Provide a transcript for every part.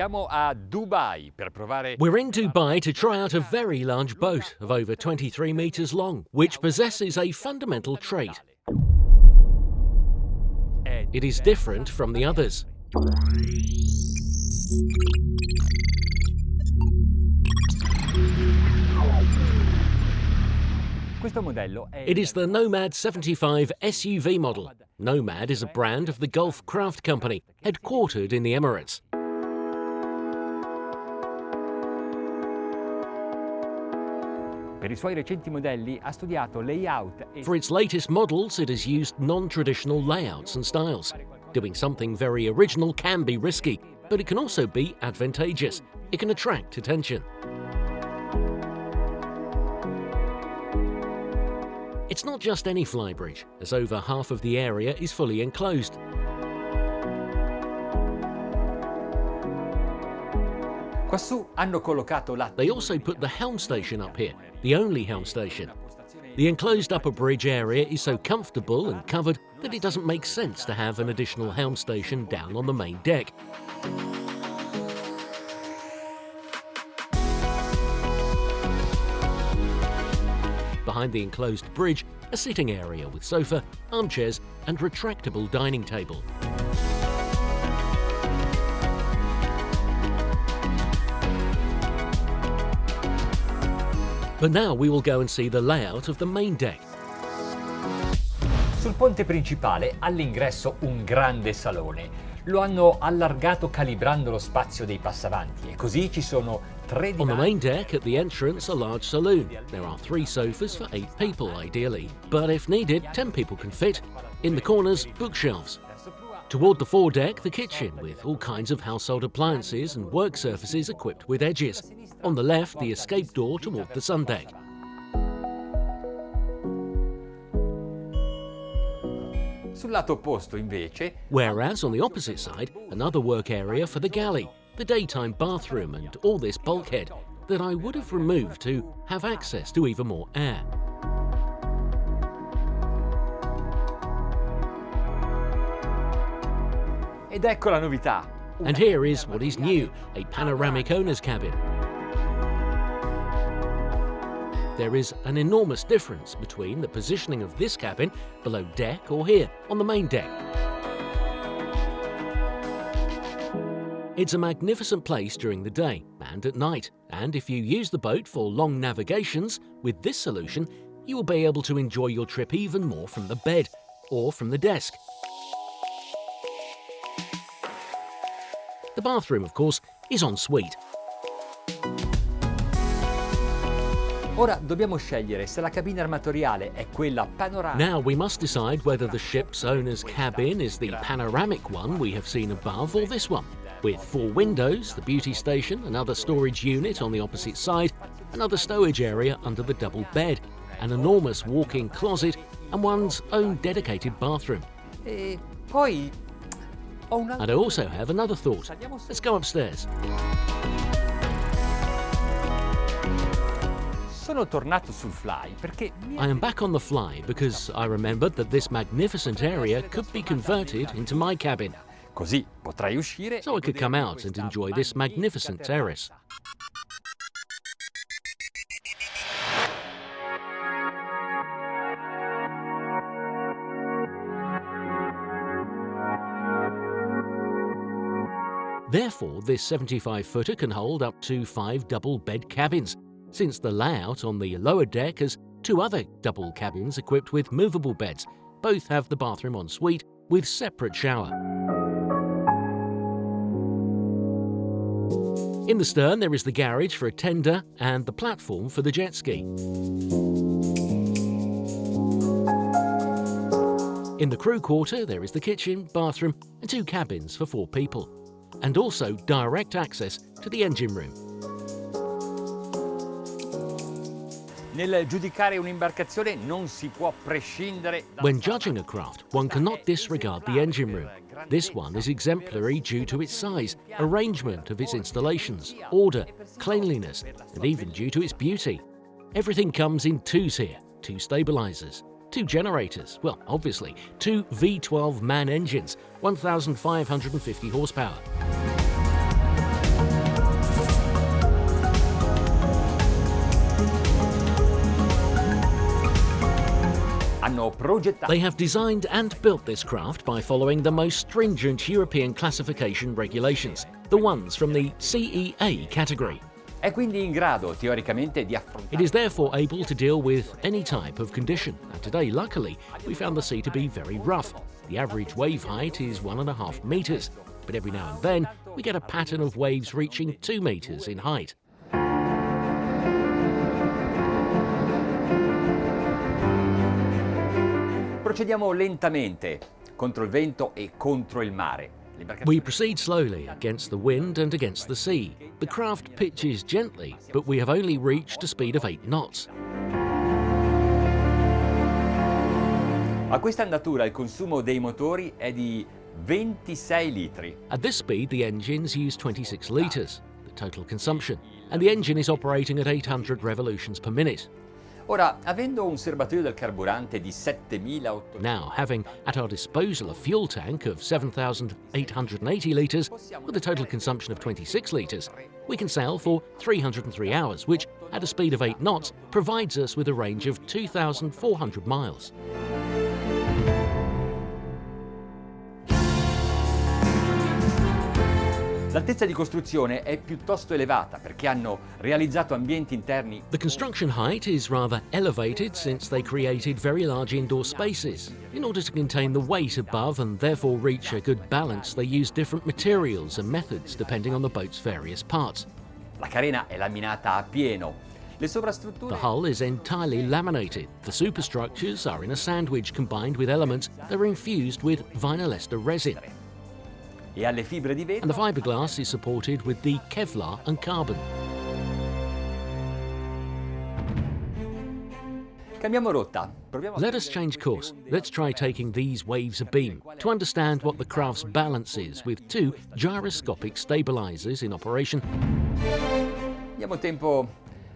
Siamo a Dubai per provare. We're in Dubai to try out a very large boat of over 23 meters long, which possesses a fundamental trait. It is different from the others. It is the NOMAD 75 SUV model. NOMAD is a brand of the Gulf Craft Company, headquartered in the Emirates. For its latest models, it has used non-traditional layouts and styles. Doing something very original can be risky, but it can also be advantageous. It can attract attention. It's not just any flybridge, as over half of the area is fully enclosed. They also put the helm station up here, the only helm station. The enclosed upper bridge area is so comfortable and covered that it doesn't make sense to have an additional helm station down on the main deck. Behind the enclosed bridge, a sitting area with sofa, armchairs and retractable dining table. But now we will go and see the layout of the main deck. Sul ponte principale, all'ingresso, un grande salone. Lo hanno allargato calibrando lo spazio dei passavanti e così ci sono 3 divani. On the main deck at the entrance, a large saloon. There are 3 sofas for 8 people ideally, but if needed, 10 people can fit. In the corners, bookshelves. Toward the foredeck, the kitchen with all kinds of household appliances and work surfaces equipped with edges. On the left, the escape door toward the sun deck. Sul lato opposto, invece, whereas on the opposite side, another work area for the galley, the daytime bathroom and all this bulkhead that I would have removed to have access to even more air. Ed ecco la novità. And here is what is new, a panoramic owner's cabin. There is an enormous difference between the positioning of this cabin below deck or here on the main deck. It's a magnificent place during the day and at night, and if you use the boat for long navigations, with this solution, you will be able to enjoy your trip even more from the bed or from the desk. The bathroom, of course, is en suite. Ora dobbiamo scegliere se la cabina armatoriale è quella panoramica. Now we must decide whether the ship's owner's cabin is the panoramic one we have seen above or this one, with 4 windows, the beauty station, another storage unit on the opposite side, another stowage area under the double bed, an enormous walk-in closet and one's own dedicated bathroom. And I also have another thought. Let's go upstairs. I am back on the fly because I remembered that this magnificent area could be converted into my cabin. So I could come out and enjoy this magnificent terrace. Therefore, this 75-footer can hold up to 5 double bed cabins, since the layout on the lower deck has 2 other double cabins equipped with movable beds. Both have the bathroom en suite with separate shower. In the stern, there is the garage for a tender and the platform for the jet ski. In the crew quarter, there is the kitchen, bathroom and 2 cabins for 4 people, and also direct access to the engine room. When judging a craft, one cannot disregard the engine room. This one is exemplary due to its size, arrangement of its installations, order, cleanliness, and even due to its beauty. Everything comes in 2s here, 2 stabilizers, 2 generators, well, obviously, 2 V12 MAN engines, 1,550 horsepower. hanno progettato. They have designed and built this craft by following the most stringent European classification regulations, the ones from the CEA category. È quindi in grado, teoricamente, di affrontare. It is therefore able to deal with any type of condition, and today, luckily, we found the sea to be very rough. The average wave height is 1.5 meters, but every now and then, we get a pattern of waves reaching 2 meters in height. Procediamo lentamente, contro il vento e contro il mare. We proceed slowly against the wind and against the sea. The craft pitches gently, but we have only reached a speed of 8 knots. A questa andatura il consumo dei motori è di 26 litri. At this speed, the engines use 26 litres, the total consumption, and the engine is operating at 800 revolutions per minute. Ora, avendo un serbatoio del carburante di 7.800, Now, having at our disposal a fuel tank of 7,880 litres with a total consumption of 26 litres, we can sail for 303 hours, which, at a speed of 8 knots, provides us with a range of 2,400 miles. l'altezza di costruzione è piuttosto elevata perché hanno realizzato ambienti interni. The construction height is rather elevated since they created very large indoor spaces. In order to contain the weight above and therefore reach a good balance, they use different materials and methods depending on the boat's various parts. La carena è laminata a pieno. Le sovrastrutture. The hull is entirely laminated. The superstructures are in a sandwich combined with elements that are infused with vinyl ester resin. E alle fibre di vetro. And the fiberglass is supported with the Kevlar and carbon. Cambiamo rotta. Let us change course. Let's try taking these waves abeam to understand what the craft's balance is with 2 gyroscopic stabilizers in operation. Diamo tempo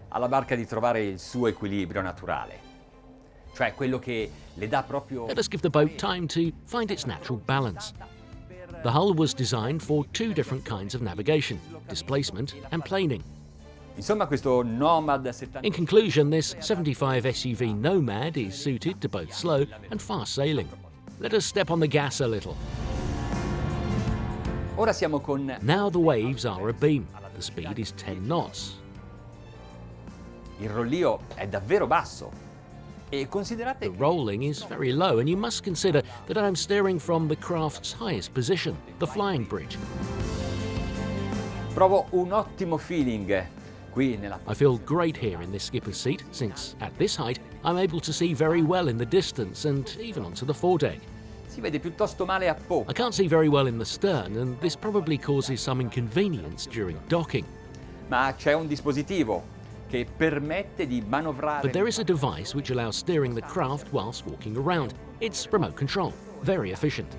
alla barca di trovare il suo equilibrio naturale, cioè quello che le dà proprio. Let us give the boat time to find its natural balance. The hull was designed for 2 different kinds of navigation, displacement and planing. Insomma, questo NOMAD 70. In conclusion, this 75 SUV NOMAD is suited to both slow and fast sailing. Let us step on the gas a little. Ora siamo con. Now the waves are abeam. The speed is 10 knots. Il rollio è davvero basso. E The considerate rolling is very low, and you must consider that I'm steering from the craft's highest position, the flying bridge. provo un ottimo feeling qui nella. I feel great here in this skipper's seat, since at this height I'm able to see very well in the distance and even onto the foredeck. Si vede piuttosto male a po'. I can't see very well in the stern, and this probably causes some inconvenience during docking. Ma c'è un dispositivo che permette di manovrare. But there is a device which allows steering the craft whilst walking around. It's remote control, very efficient.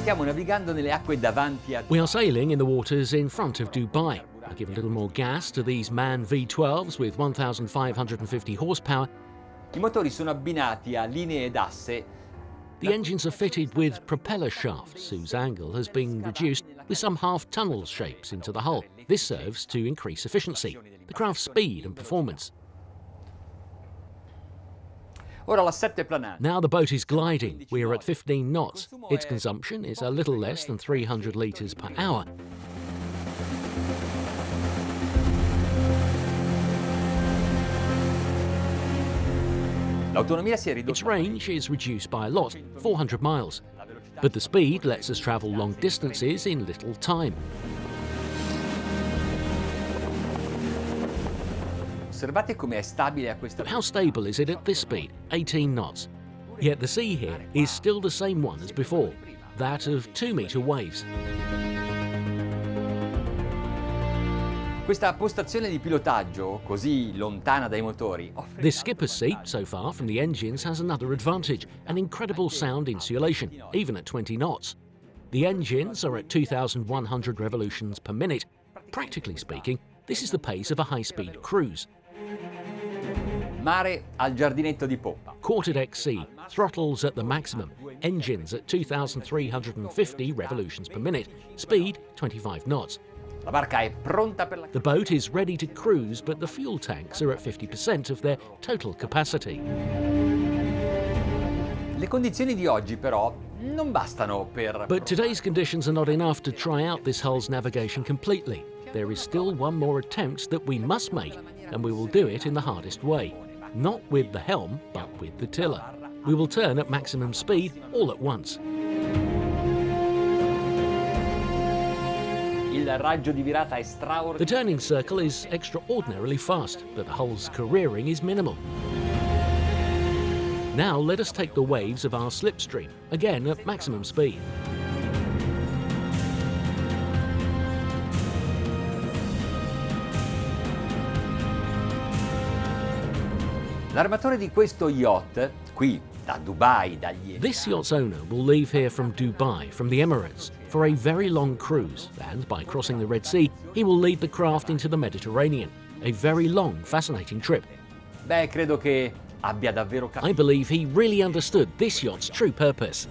Stiamo navigando nelle acque davanti a. We are sailing in the waters in front of Dubai. I give a little more gas to these MAN V12s with 1,550 horsepower. I motori sono abbinati a linee d'asse. The engines are fitted with propeller shafts whose angle has been reduced with some half-tunnel shapes into the hull. This serves to increase efficiency, the craft's speed and performance. Ora l'assetto è planare. Now the boat is gliding. We are at 15 knots. Its consumption is a little less than 300 litres per hour. L'autonomia si è Its ridotta. range is reduced by a lot, 400 miles. But the speed lets us travel long distances in little time. Osservate come è stabile a questa. But how stable is it at this speed, 18 knots? Yet the sea here is still the same one as before, that of 2-meter waves. Questa postazione di pilotaggio, così lontana dai motori, offre. This skipper's seat, so far from the engines, has another advantage, an incredible sound insulation, even at 20 knots. The engines are at 2,100 revolutions per minute. Practically speaking, this is the pace of a high-speed cruise. Mare al giardinetto di poppa. Quarter-deck sea, throttles at the maximum, engines at 2,350 revolutions per minute, speed 25 knots. La barca è pronta per la... The boat is ready to cruise, but the fuel tanks are at 50% of their total capacity. Le condizioni di oggi però non bastano per... But today's conditions are not enough to try out this hull's navigation completely. There is still one more attempt that we must make, and we will do it in the hardest way. Not with the helm, but with the tiller. We will turn at maximum speed all at once. Il raggio di virata è The straordinario. turning circle is extraordinarily fast, but the hull's careering is minimal. Now let us take the waves of our slipstream, again at maximum speed. L'armatore di questo yacht, qui da Dubai, dagli... This yacht's owner will leave here from Dubai, from the Emirates, for a very long cruise, and by crossing the Red Sea, he will lead the craft into the Mediterranean. A very long, fascinating trip. Beh, credo che abbia davvero capito. I believe he really understood this yacht's true purpose.